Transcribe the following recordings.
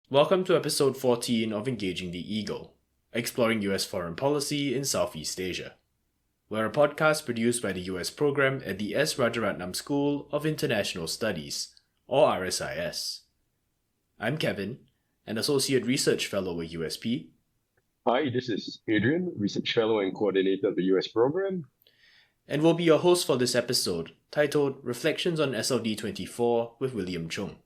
Welcome to episode 14 of Engaging the Eagle, exploring US foreign policy in Southeast Asia. We're a podcast produced by the US program at the S. Rajaratnam School of International Studies, or RSIS. I'm Kevin, an Associate Research Fellow at USP. Hi, this is Adrian, Research Fellow and Coordinator of the US program. And will be your host for this episode, titled Reflections on SLD24 with William Choong.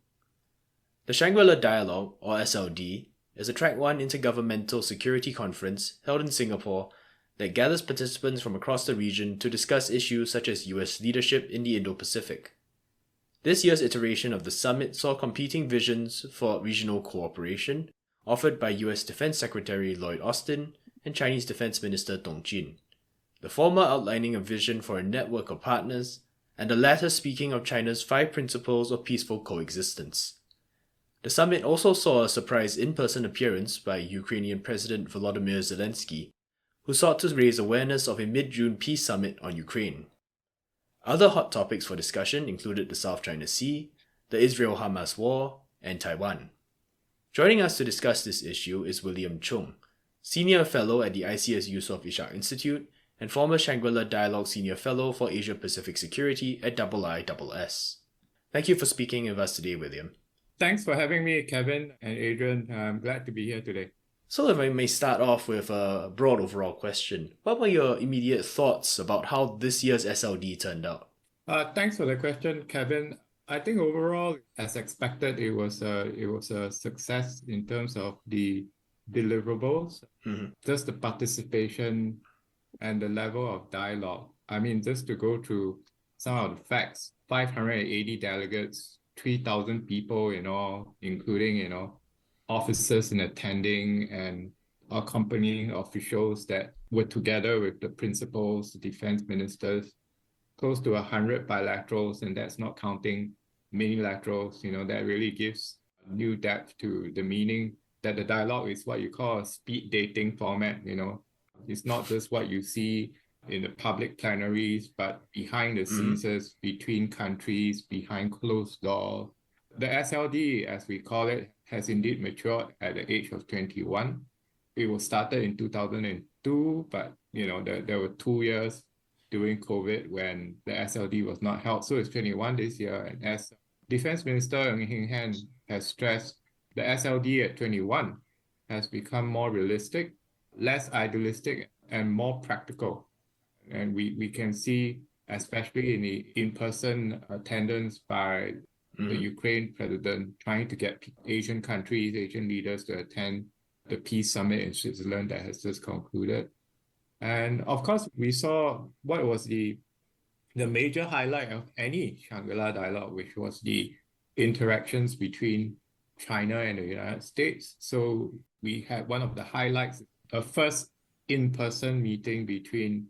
The Shangri-La Dialogue, or SLD, is a Track 1 intergovernmental security conference held in Singapore that gathers participants from across the region to discuss issues such as US leadership in the Indo-Pacific. This year's iteration of the summit saw competing visions for regional cooperation offered by US Defense Secretary Lloyd Austin and Chinese Defense Minister Dong Jin, the former outlining a vision for a network of partners, and the latter speaking of China's 5 principles of peaceful coexistence. The summit also saw a surprise in-person appearance by Ukrainian President Volodymyr Zelensky, who sought to raise awareness of a mid-June peace summit on Ukraine. Other hot topics for discussion included the South China Sea, the Israel-Hamas war, and Taiwan. Joining us to discuss this issue is William Choong, Senior Fellow at the ISEAS-Yusof Ishak Institute and former Shangri-La Dialogue Senior Fellow for Asia-Pacific Security at IISS. Thank you for speaking with us today, William. Thanks for having me, Kevin and Adrian. I'm glad to be here today. So if I may start off with a broad overall question, what were your immediate thoughts about how this year's SLD turned out? Thanks for the question, Kevin. I think overall, as expected, it was a success in terms of the deliverables, just the participation and the level of dialogue. I mean, just to go through some of the facts, 580 delegates, 3,000 people in all, including, officers and attending and accompanying officials that were together with the principals, the defense ministers, close to 100 bilaterals, and that's not counting minilaterals. That really gives new depth to the meaning that the dialogue is what you call a speed dating format. It's not just what you see in the public plenaries, but behind the scenes, between countries, behind closed doors. The SLD, as we call it, has indeed matured at the age of 21. It was started in 2002, but there were 2 years during COVID when the SLD was not held. So it's 21 this year. And as Defense Minister Ng Han has stressed, the SLD at 21 has become more realistic, less idealistic, and more practical. And we can see, especially in the in-person attendance by the Ukraine president, trying to get Asian countries, Asian leaders to attend the peace summit in Switzerland that has just concluded. And of course, we saw what was the major highlight of any Shangri-La dialogue, which was the interactions between China and the United States. So we had one of the highlights, a first in-person meeting between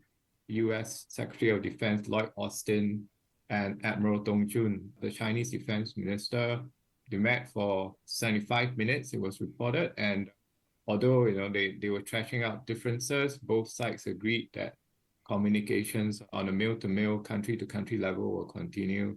US Secretary of Defense Lloyd Austin and Admiral Dong Jun, the Chinese Defense Minister. They met for 75 minutes, it was reported, and although they were trashing out differences, both sides agreed that communications on a male-to-male, country-to-country level will continue.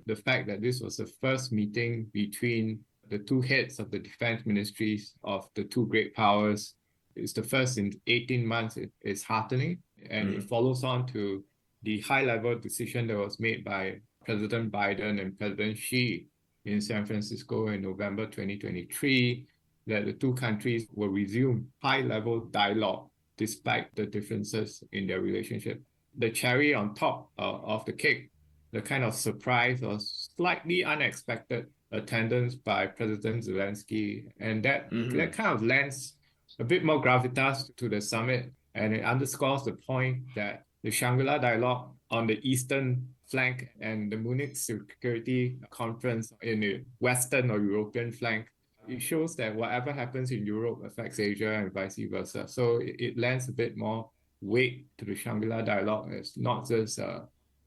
The fact that this was the first meeting between the two heads of the defense ministries of the two great powers, is the first in 18 months, is heartening. And it follows on to the high-level decision that was made by President Biden and President Xi in San Francisco in November 2023, that the two countries will resume high-level dialogue despite the differences in their relationship. The cherry on top of the cake, the kind of surprise or slightly unexpected attendance by President Zelensky, and that kind of lends a bit more gravitas to the summit. And it underscores the point that the Shangri-La Dialogue on the eastern flank and the Munich Security Conference in the western or European flank, it shows that whatever happens in Europe affects Asia and vice versa. So it lends a bit more weight to the Shangri-La Dialogue. It's not just a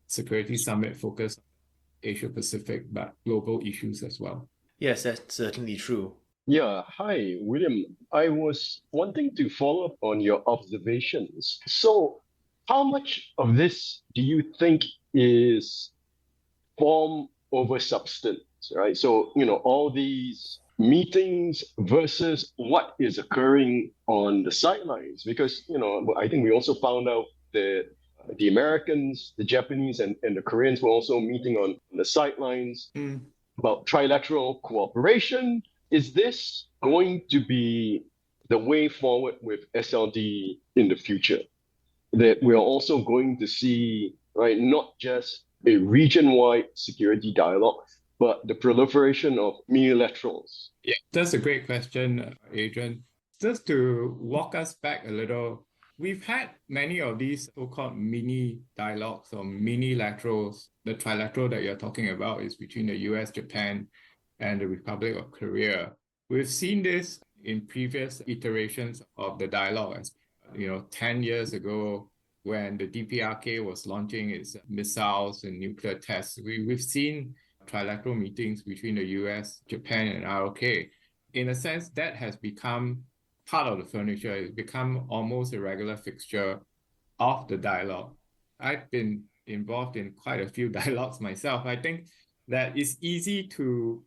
security summit focused on Asia Pacific, but global issues as well. Yes, that's certainly true. Yeah, hi, William. I was wanting to follow up on your observations. So, how much of this do you think is form over substance, right? So, all these meetings versus what is occurring on the sidelines? Because, I think we also found out that the Americans, the Japanese, and the Koreans were also meeting on the sidelines about trilateral cooperation. Is this going to be the way forward with SLD in the future? That we're also going to see, right, not just a region-wide security dialogue, but the proliferation of multilaterals? Yeah, that's a great question, Adrian. Just to walk us back a little, we've had many of these so-called mini dialogues or mini laterals. The trilateral that you're talking about is between the US, Japan, and the Republic of Korea. We've seen this in previous iterations of the dialogue. As 10 years ago, when the DPRK was launching its missiles and nuclear tests, we've seen trilateral meetings between the US, Japan, and ROK. In a sense, that has become part of the furniture. It's become almost a regular fixture of the dialogue. I've been involved in quite a few dialogues myself. I think that it's easy to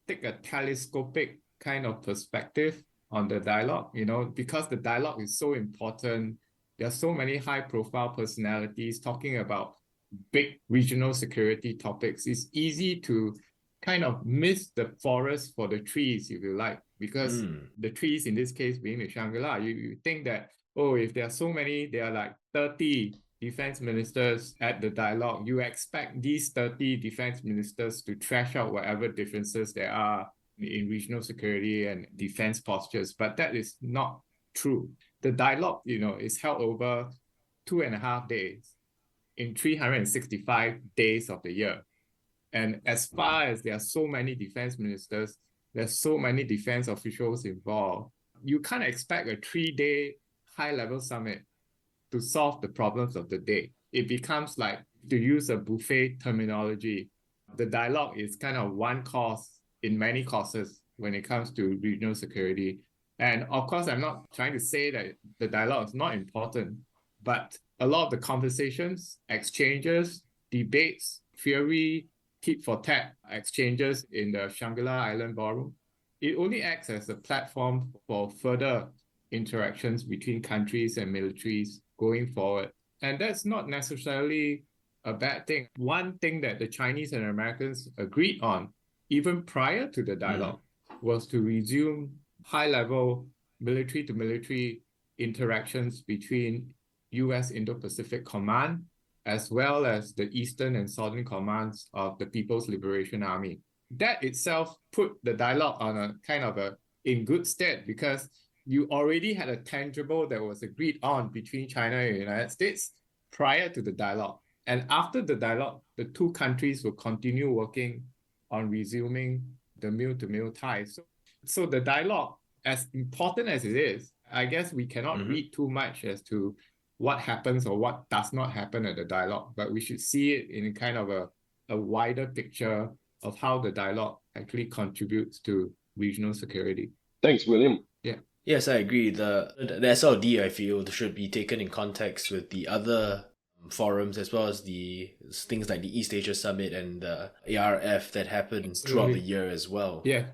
take a telescopic kind of perspective on the dialogue, because the dialogue is so important. There are so many high-profile personalities talking about big regional security topics. It's easy to kind of miss the forest for the trees, if you like, because the trees in this case being the Shangri-La, you think that, if there are so many, there are like 30 defense ministers at the dialogue, you expect these 30 defense ministers to trash out whatever differences there are in regional security and defense postures, but that is not true. The dialogue, is held over 2.5 days in 365 days of the year. And as far as there are so many defense ministers, there's so many defense officials involved, you can't expect a 3-day high-level summit to solve the problems of the day. It becomes like, to use a buffet terminology, the dialogue is kind of one course in many courses when it comes to regional security. And of course, I'm not trying to say that the dialogue is not important, but a lot of the conversations, exchanges, debates, theory, tit for tat exchanges in the Shangri-La Island Ballroom, it only acts as a platform for further interactions between countries and militaries going forward. And that's not necessarily a bad thing. One thing that the Chinese and Americans agreed on, even prior to the dialogue, was to resume high-level military-to-military interactions between US Indo-Pacific Command, as well as the Eastern and Southern Commands of the People's Liberation Army. That itself put the dialogue on a kind of in good stead, because you already had a tangible that was agreed on between China and the United States prior to the dialogue. And after the dialogue, the two countries will continue working on resuming the mil-to-mil ties. So the dialogue, as important as it is, I guess we cannot read too much as to what happens or what does not happen at the dialogue, but we should see it in kind of a wider picture of how the dialogue actually contributes to regional security. Thanks, William. Yeah. Yes, I agree. The SLD, I feel, should be taken in context with the other forums, as well as the things like the East Asia Summit and the ARF that happened throughout the year as well. Yeah.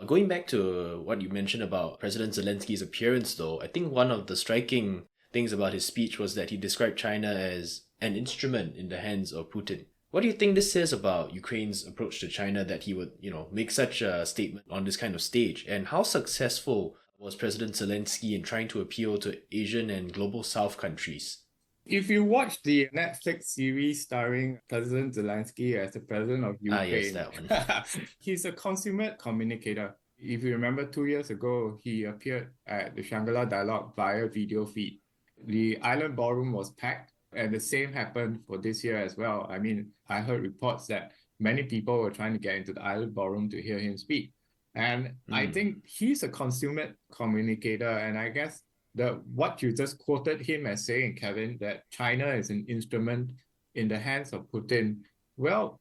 Going back to what you mentioned about President Zelensky's appearance, though, I think one of the striking things about his speech was that he described China as an instrument in the hands of Putin. What do you think this says about Ukraine's approach to China, that he would, make such a statement on this kind of stage? And how successful was President Zelensky in trying to appeal to Asian and global South countries? If you watch the Netflix series starring President Zelensky as the president of Ukraine, yes, that one. He's a consummate communicator. If you remember, 2 years ago, he appeared at the Shangri-La Dialogue via video feed. The island ballroom was packed, and the same happened for this year as well. I mean, I heard reports that many people were trying to get into the island ballroom to hear him speak. And I think he's a consummate communicator, and I guess what you just quoted him as saying, Kevin, that China is an instrument in the hands of Putin. Well,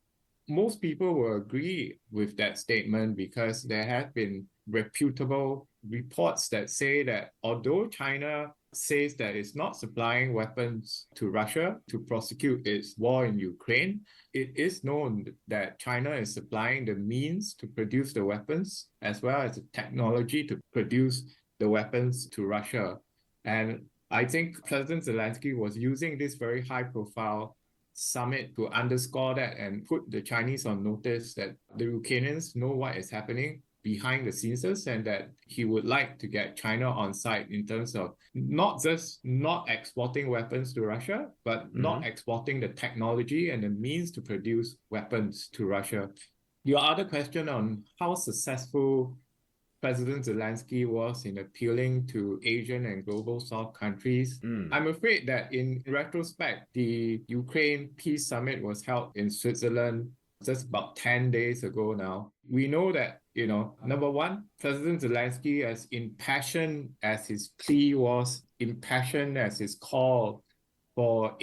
most people will agree with that statement, because there have been reputable reports that say that although China says that it's not supplying weapons to Russia to prosecute its war in Ukraine, it is known that China is supplying the means to produce the weapons as well as the technology to produce the weapons to Russia. And I think President Zelensky was using this very high-profile summit to underscore that and put the Chinese on notice that the Ukrainians know what is happening behind the scenes and that he would like to get China on side in terms of not just not exporting weapons to Russia, but not exporting the technology and the means to produce weapons to Russia. Your other question on how successful President Zelensky was in appealing to Asian and global South countries. I'm afraid that in retrospect, the Ukraine Peace Summit was held in Switzerland just about 10 days ago now. We know that, number one, President Zelensky, as impassioned as his plea was, impassioned as his call for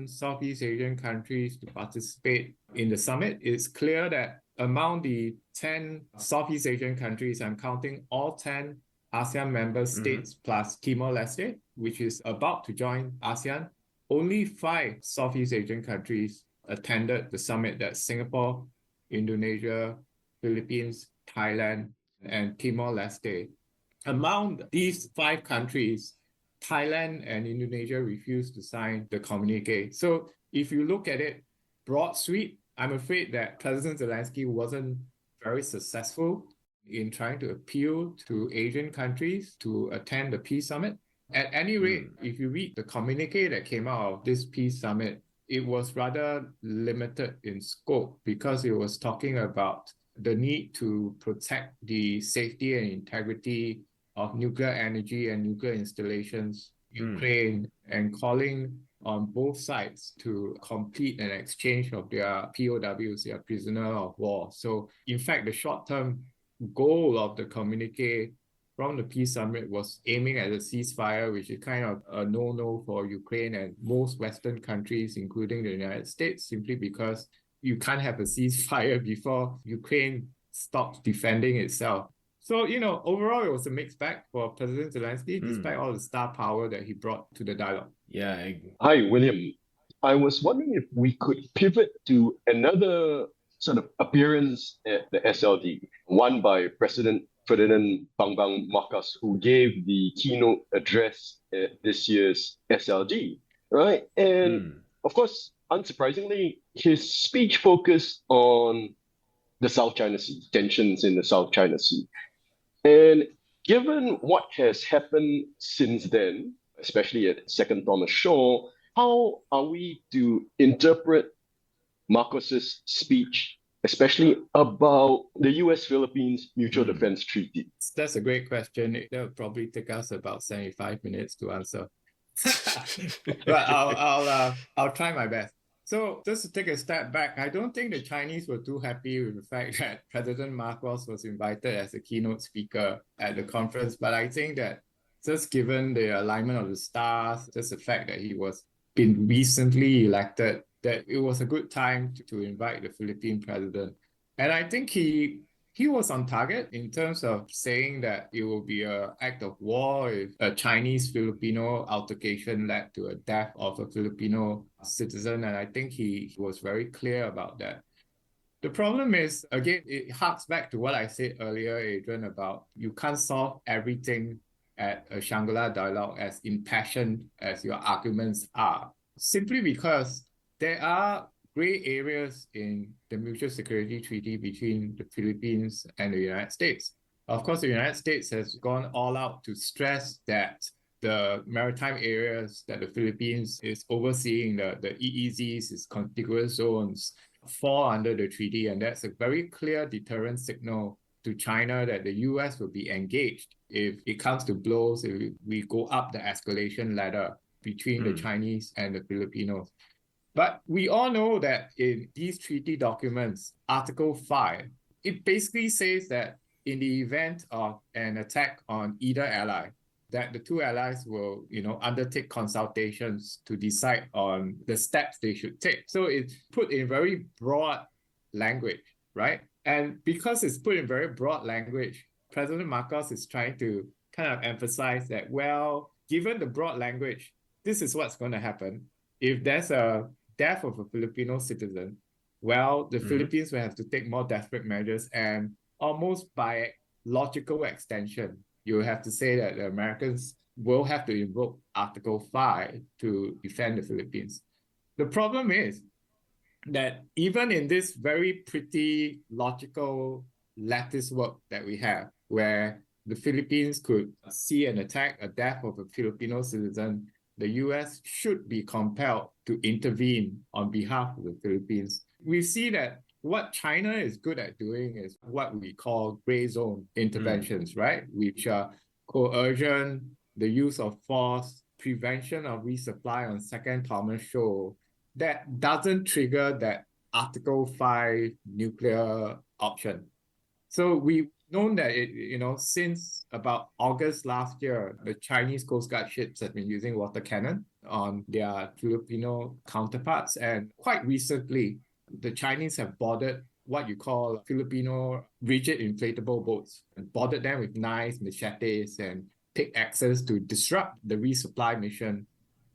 Southeast Asian countries to participate in the summit, it's clear that among the 10 Southeast Asian countries, I'm counting all 10 ASEAN member states plus Timor-Leste, which is about to join ASEAN, only 5 Southeast Asian countries attended the summit. That's Singapore, Indonesia, Philippines, Thailand, and Timor-Leste. Among these 5 countries, Thailand and Indonesia refused to sign the communique. So if you look at it, broad sweep, I'm afraid that President Zelensky wasn't very successful in trying to appeal to Asian countries to attend the peace summit. At any rate, if you read the communique that came out of this peace summit, it was rather limited in scope because it was talking about the need to protect the safety and integrity of nuclear energy and nuclear installations in Ukraine and calling on both sides to complete an exchange of their POWs, their prisoner of war. So in fact, the short-term goal of the communique from the peace summit was aiming at a ceasefire, which is kind of a no-no for Ukraine and most Western countries, including the United States, simply because you can't have a ceasefire before Ukraine stops defending itself. So, overall, it was a mixed bag for President Zelensky, despite all the star power that he brought to the dialogue. Yeah. Hi, William. I was wondering if we could pivot to another sort of appearance at the SLD, one by President Ferdinand Bambang Marcos, who gave the keynote address at this year's SLD, right? And of course, unsurprisingly, his speech focused on the South China Sea, tensions in the South China Sea. And given what has happened since then, especially at Second Thomas Shaw, how are we to interpret Marcos's speech, especially about the US-Philippines Mutual Defense Treaty? That's a great question. That would probably take us about 75 minutes to answer. But I'll try my best. So just to take a step back, I don't think the Chinese were too happy with the fact that President Marcos was invited as a keynote speaker at the conference. But I think that just given the alignment of the stars, just the fact that he was been recently elected, that it was a good time to invite the Philippine president. And I think he was on target in terms of saying that it will be an act of war if a Chinese-Filipino altercation led to a death of a Filipino citizen. And I think he was very clear about that. The problem is, again, it harks back to what I said earlier, Adrian, about you can't solve everything at a Shangri-La Dialogue as impassioned as your arguments are, simply because there are gray areas in the Mutual Security Treaty between the Philippines and the United States. Of course, the United States has gone all out to stress that the maritime areas that the Philippines is overseeing, the EEZs, its contiguous zones, fall under the treaty. And that's a very clear deterrent signal to China that the US will be engaged if it comes to blows, if we go up the escalation ladder between the Chinese and the Filipinos. But we all know that in these treaty documents, Article 5, it basically says that in the event of an attack on either ally, that the two allies will, undertake consultations to decide on the steps they should take. So it's put in very broad language, right? And because it's put in very broad language, President Marcos is trying to kind of emphasize that, well, given the broad language, this is what's going to happen. If there's a death of a Filipino citizen, well, the Philippines will have to take more desperate measures, and almost by logical extension, you have to say that the Americans will have to invoke Article 5 to defend the Philippines. The problem is that even in this very pretty logical lattice work that we have, where the Philippines could see an attack, a death of a Filipino citizen, the US should be compelled to intervene on behalf of the Philippines. We see that what China is good at doing is what we call gray zone interventions, right? Which are coercion, the use of force, prevention of resupply on Second Thomas Shoal, that doesn't trigger that Article 5 nuclear option. So we've known that since about August last year, the Chinese Coast Guard ships have been using water cannon on their Filipino counterparts. And quite recently, the Chinese have boarded what you call Filipino rigid inflatable boats, and boarded them with knives, machetes, and pickaxes to disrupt the resupply mission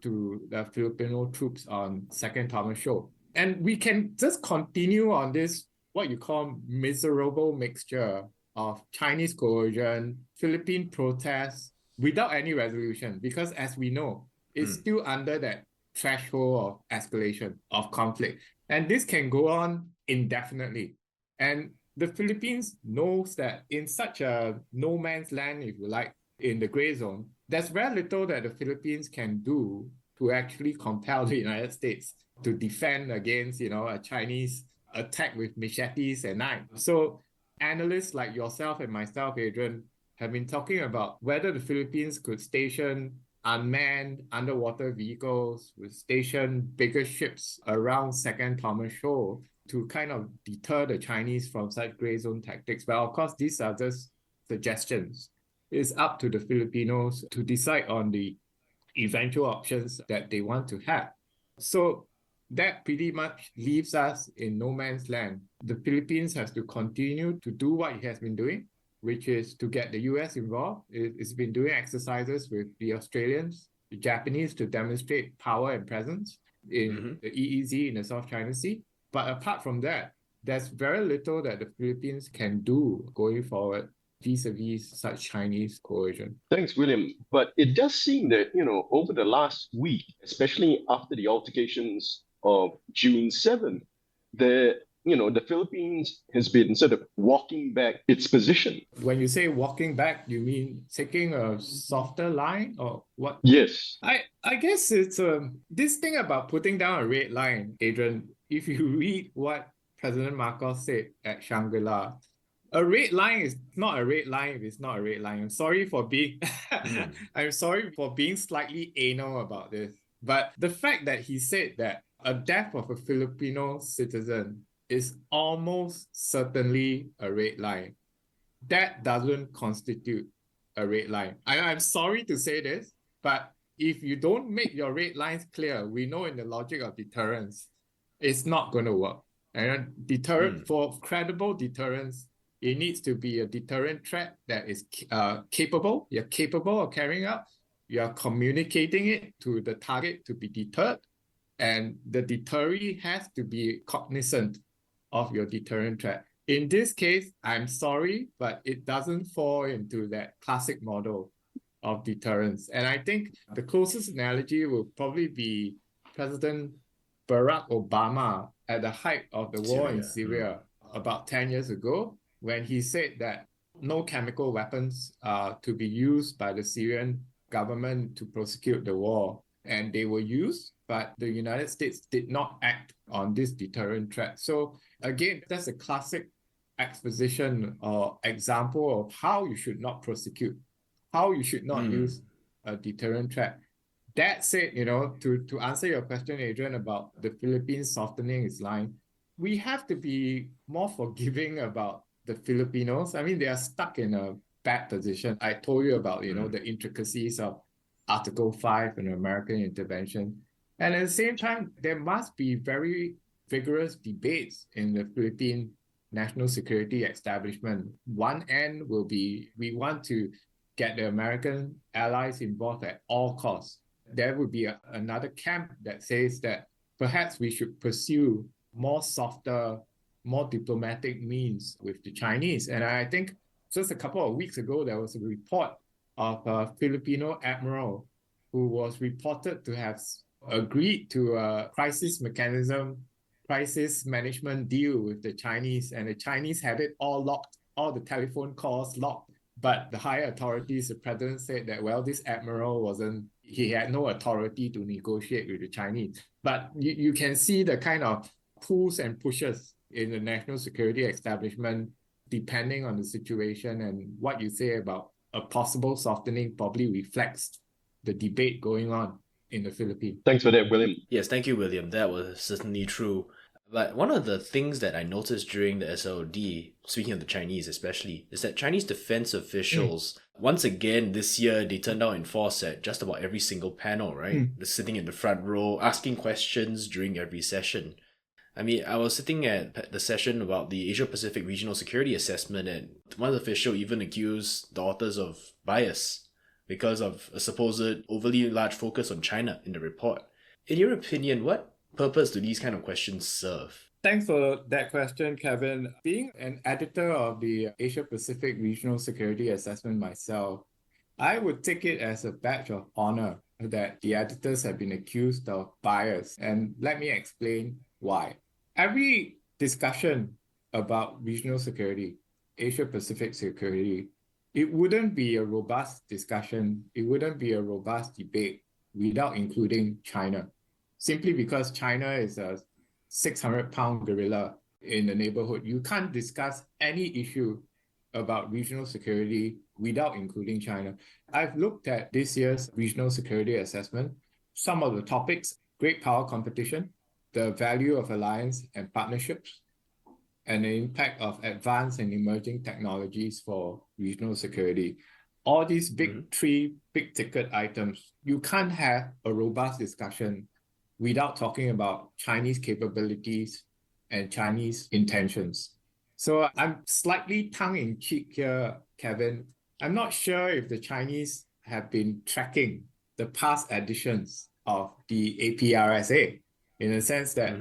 to the Filipino troops on Second Thomas Shoal. And we can just continue on this, what you call miserable mixture of Chinese coercion, Philippine protests, without any resolution, because as we know, it's still under that threshold of escalation, of conflict. And this can go on indefinitely. And the Philippines knows that in such a no man's land, if you like, in the gray zone, there's very little that the Philippines can do to actually compel the United States to defend against, a Chinese attack with machetes and knives. So analysts like yourself and myself, Adrian, have been talking about whether the Philippines could station unmanned underwater vehicles, would station bigger ships around Second Thomas Shoal to kind of deter the Chinese from such gray zone tactics. But of course, these are just suggestions. It's up to the Filipinos to decide on the eventual options that they want to have. So that pretty much leaves us in no man's land. The Philippines has to continue to do what it has been doing, which is to get the US involved. It's been doing exercises with the Australians, the Japanese, to demonstrate power and presence in the EEZ in the South China Sea. But apart from that, there's very little that the Philippines can do going forward vis-a-vis such Chinese coercion. Thanks, William. But it does seem that, over the last week, especially after the altercations of June 7th, the Philippines has been sort of walking back its position. When you say walking back, you mean taking a softer line or what? Yes. I guess it's this thing about putting down a red line, Adrian. If you read what President Marcos said at Shangri-La, a red line is not a red line if it's not a red line. I'm sorry for being slightly anal about this. But the fact that he said that a death of a Filipino citizen is almost certainly a red line, that doesn't constitute a red line. I'm sorry to say this, but if you don't make your red lines clear, we know in the logic of deterrence, it's not going to work. And for credible deterrence, it needs to be a deterrent threat that is capable. You're capable of carrying out. You're communicating it to the target to be deterred. And the deterree has to be cognizant of your deterrent threat. In this case, I'm sorry, but it doesn't fall into that classic model of deterrence. And I think the closest analogy will probably be President Barack Obama at the height of the war in Syria about 10 years ago, when he said that no chemical weapons are to be used by the Syrian government to prosecute the war. And they were used, but the United States did not act on this deterrent threat. So again, that's a classic exposition or example of how you should not prosecute, how you should not use a deterrent threat. That said, to answer your question, Adrian, about the Philippines softening its line, we have to be more forgiving about the Filipinos. I mean, they are stuck in a bad position. I told you about, the intricacies of Article 5 and American intervention. And at the same time, there must be very vigorous debates in the Philippine national security establishment. One end will be, we want to get the American allies involved at all costs. There will be another camp that says that perhaps we should pursue more softer, more diplomatic means with the Chinese. And I think just a couple of weeks ago, there was a report of a Filipino admiral who was reported to have agreed to a crisis management deal with the Chinese, and the Chinese had it all locked, all the telephone calls locked. But the higher authorities, the president said that, well, this admiral he had no authority to negotiate with the Chinese. But you can see the kind of pulls and pushes in the national security establishment, depending on the situation, and what you say about a possible softening probably reflects the debate going on in the Philippines. Thanks for that, William. Yes, thank you, William. That was certainly true. But one of the things that I noticed during the SLD, speaking of the Chinese especially, is that Chinese defense officials, once again this year, they turned out in force at just about every single panel, right? They're sitting in the front row, asking questions during every session. I mean, I was sitting at the session about the Asia-Pacific Regional Security Assessment, and one official even accused the authors of bias because of a supposed overly large focus on China in the report. In your opinion, what purpose do these kind of questions serve? Thanks for that question, Kevin. Being an editor of the Asia-Pacific Regional Security Assessment myself, I would take it as a badge of honor that the editors have been accused of bias. And let me explain why. Every discussion about regional security, Asia-Pacific security, it wouldn't be a robust discussion, it wouldn't be a robust debate without including China. Simply because China is a 600-pound gorilla in the neighborhood. You can't discuss any issue about regional security without including China. I've looked at this year's regional security assessment. Some of the topics: great power competition, the value of alliance and partnerships, and the impact of advanced and emerging technologies for regional security. All these three big ticket items, you can't have a robust discussion without talking about Chinese capabilities and Chinese intentions. So I'm slightly tongue-in-cheek here, Kevin. I'm not sure if the Chinese have been tracking the past editions of the APRSA, in the sense that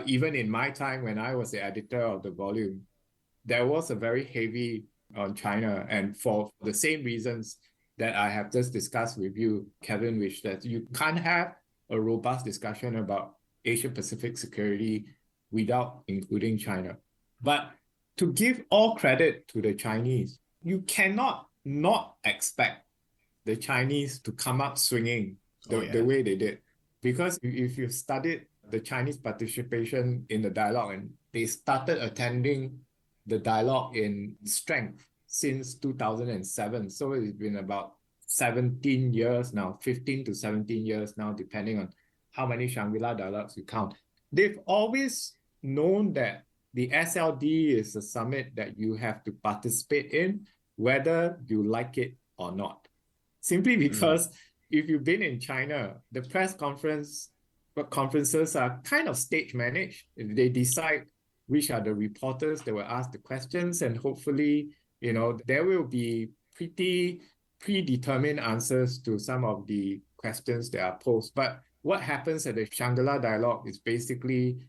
even in my time when I was the editor of the volume, there was a very heavy on China, and for the same reasons that I have just discussed with you, Kevin, which that you can't have a robust discussion about Asia-Pacific security without including China. But to give all credit to the Chinese, you cannot not expect the Chinese to come up swinging the way they did. Because if you've studied the Chinese participation in the dialogue, and they started attending the dialogue in strength since 2007. So it's been about 17 years now, 15 to 17 years now, depending on how many Shangri-La dialogues you count. They've always known that the SLD is a summit that you have to participate in, whether you like it or not. Simply because if you've been in China, the press conferences are kind of stage managed. They decide which are the reporters that will ask the questions, and hopefully, there will be pretty predetermined answers to some of the questions that are posed. But what happens at the Shangri-La Dialogue is basically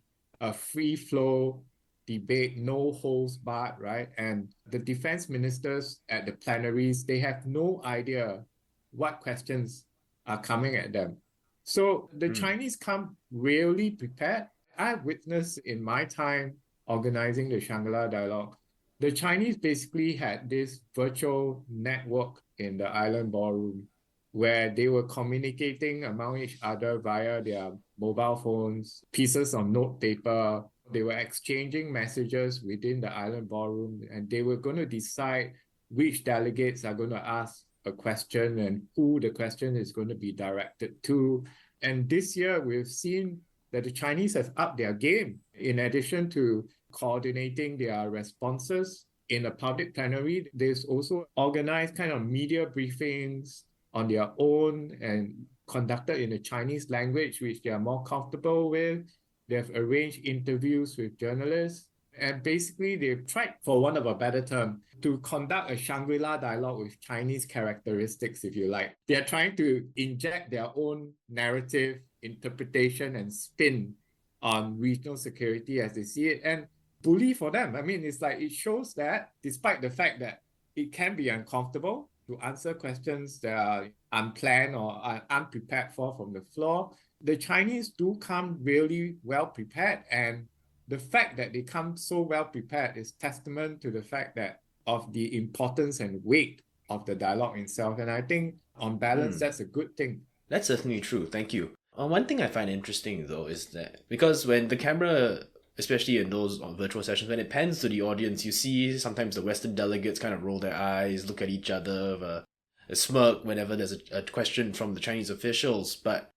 a free-flow debate, no holds barred, right? And the defense ministers at the plenaries, they have no idea what questions are coming at them. So the Chinese come really prepared. I've witnessed in my time organizing the Shangri-La Dialogue, the Chinese basically had this virtual network in the island ballroom where they were communicating among each other via their mobile phones, pieces of note paper. They were exchanging messages within the island ballroom, and they were going to decide which delegates are going to ask a question and who the question is going to be directed to. And this year, we've seen that the Chinese have upped their game. In addition to coordinating their responses in a public plenary, they've also organized kind of media briefings on their own and conducted in the Chinese language, which they are more comfortable with. They've arranged interviews with journalists. And basically, they've tried, for want of a better term, to conduct a Shangri-La dialogue with Chinese characteristics, if you like. They're trying to inject their own narrative, interpretation, and spin on regional security as they see it. And bully for them. I mean, it's like it shows that despite the fact that it can be uncomfortable to answer questions that are unplanned or are unprepared for from the floor, the Chinese do come really well prepared. And the fact that they come so well prepared is testament to the fact that of the importance and weight of the dialogue itself. And I think on balance, that's a good thing. That's certainly true. Thank you. One thing I find interesting though is that because when the camera, especially in those virtual sessions, when it pans to the audience, you see sometimes the Western delegates kind of roll their eyes, look at each other, a smirk whenever there's a question from the Chinese officials. But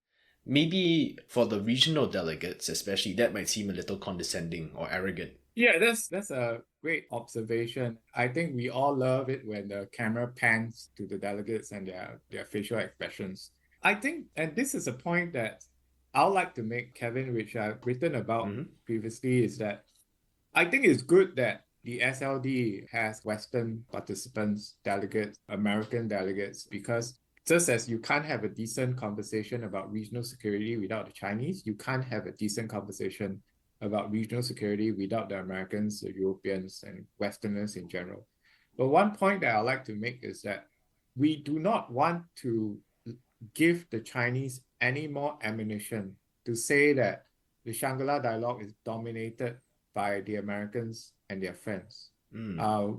maybe for the regional delegates, especially, that might seem a little condescending or arrogant. Yeah, that's a great observation. I think we all love it when the camera pans to the delegates and their facial expressions. I think, and this is a point that I'd like to make, Kevin, which I've written about previously, is that I think it's good that the SLD has Western participants, delegates, American delegates, because just as you can't have a decent conversation about regional security without the Chinese, you can't have a decent conversation about regional security without the Americans, the Europeans, and Westerners in general. But one point that I'd like to make is that we do not want to give the Chinese any more ammunition to say that the Shangri-La dialogue is dominated by the Americans and their friends.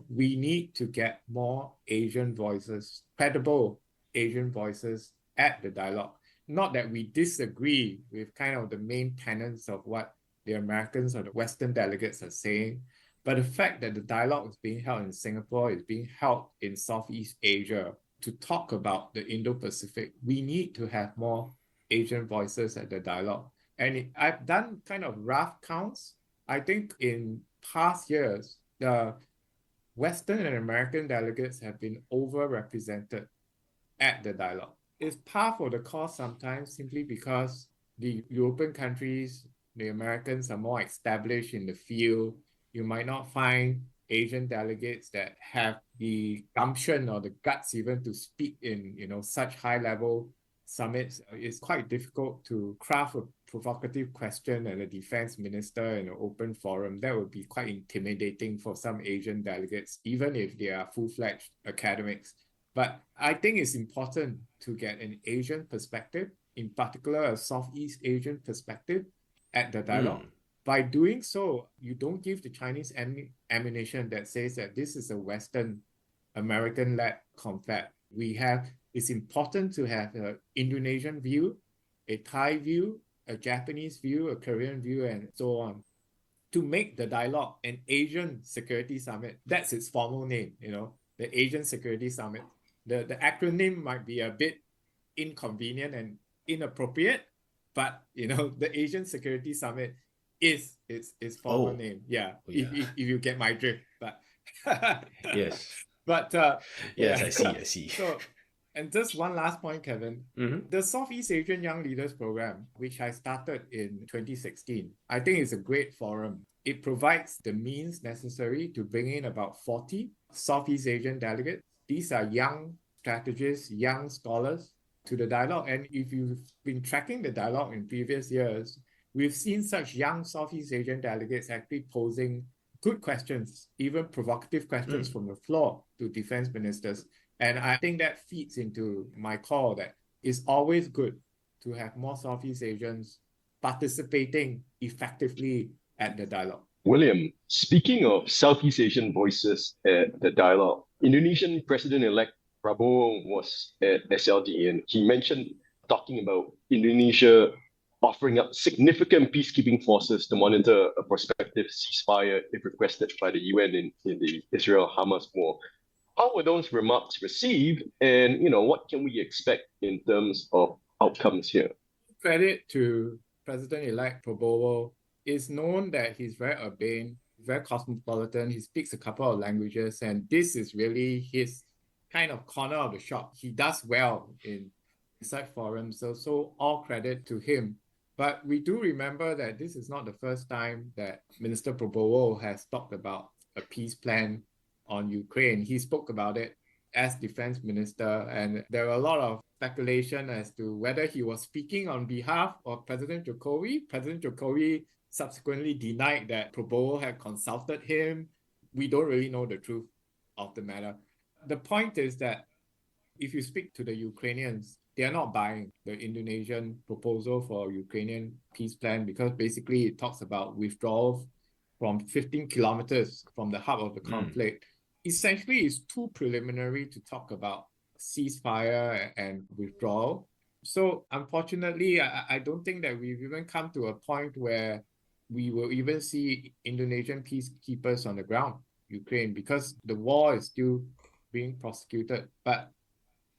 We need to get more Asian voices, credible Asian voices at the dialogue. Not that we disagree with kind of the main tenets of what the Americans or the Western delegates are saying, but the fact that the dialogue is being held in Singapore, is being held in Southeast Asia to talk about the Indo-Pacific, we need to have more Asian voices at the dialogue. And I've done kind of rough counts. I think in past years, the Western and American delegates have been overrepresented at the dialogue. It's par for the course sometimes simply because the European countries, the Americans are more established in the field. You might not find Asian delegates that have the gumption or the guts even to speak in, such high-level summits. It's quite difficult to craft a provocative question at a defense minister in an open forum. That would be quite intimidating for some Asian delegates, even if they are full-fledged academics. But I think it's important to get an Asian perspective, in particular a Southeast Asian perspective at the dialogue. By doing so, you don't give the Chinese any ammunition that says that this is a Western American-led confab. It's important to have an Indonesian view, a Thai view, a Japanese view, a Korean view, and so on, to make the dialogue an Asian Security Summit. That's its formal name, the Asian Security Summit. The acronym might be a bit inconvenient and inappropriate, but the Asian Security Summit is its formal name. Yeah, if you get my drift. But yes. But yes, I see. So, and just one last point, Kevin. The Southeast Asian Young Leaders Program, which I started in 2016, I think is a great forum. It provides the means necessary to bring in about 40 Southeast Asian delegates. These are young strategists, young scholars to the dialogue. And if you've been tracking the dialogue in previous years, we've seen such young Southeast Asian delegates actually posing good questions, even provocative questions from the floor to defense ministers. And I think that feeds into my call that it's always good to have more Southeast Asians participating effectively at the dialogue. William, speaking of Southeast Asian voices at the dialogue, Indonesian President-elect Prabowo was at SLD and he mentioned talking about Indonesia offering up significant peacekeeping forces to monitor a prospective ceasefire if requested by the UN in the Israel-Hamas war. How were those remarks received, and what can we expect in terms of outcomes here? Credit to President-elect Prabowo. It's known that he's very urbane, very cosmopolitan. He speaks a couple of languages, and this is really his kind of corner of the shop. He does well in such forums, so all credit to him. But we do remember that this is not the first time that Minister Prabowo has talked about a peace plan on Ukraine. He spoke about it as defense minister, and there were a lot of speculation as to whether he was speaking on behalf of President Jokowi. President Jokowi subsequently denied that Prabowo had consulted him. We don't really know the truth of the matter. The point is that if you speak to the Ukrainians, they are not buying the Indonesian proposal for Ukrainian peace plan, because basically it talks about withdrawal from 15 kilometers from the hub of the conflict. Essentially, it's too preliminary to talk about ceasefire and withdrawal. So unfortunately, I don't think that we've even come to a point where we will even see Indonesian peacekeepers on the ground, Ukraine, because the war is still being prosecuted. But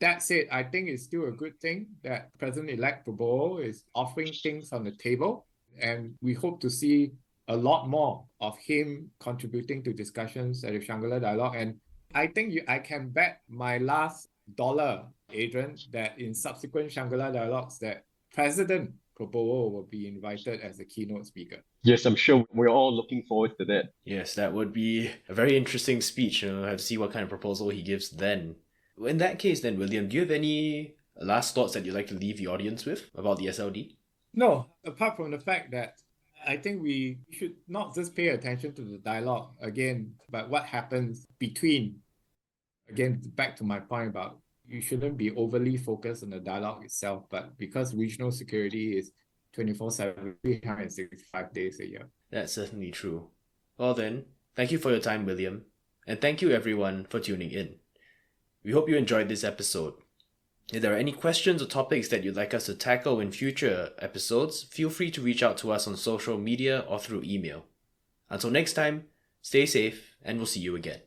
that said, I think it's still a good thing that President-elect Prabowo is offering things on the table, and we hope to see a lot more of him contributing to discussions at the Shangri-La Dialogue. And I think I can bet my last dollar, Adrian, that in subsequent Shangri-La Dialogues that President Prabowo will be invited as a keynote speaker. Yes, I'm sure we're all looking forward to that. Yes, that would be a very interesting speech. We'll have to see what kind of proposal he gives then. In that case then, William, do you have any last thoughts that you'd like to leave the audience with about the SLD? No, apart from the fact that I think we should not just pay attention to the dialogue again, but what happens between. Again, back to my point about you shouldn't be overly focused on the dialogue itself, but because regional security is 24/7, 365 days a year. That's certainly true. Well then, thank you for your time, William, and thank you everyone for tuning in. We hope you enjoyed this episode. If there are any questions or topics that you'd like us to tackle in future episodes, feel free to reach out to us on social media or through email. Until next time, stay safe, and we'll see you again.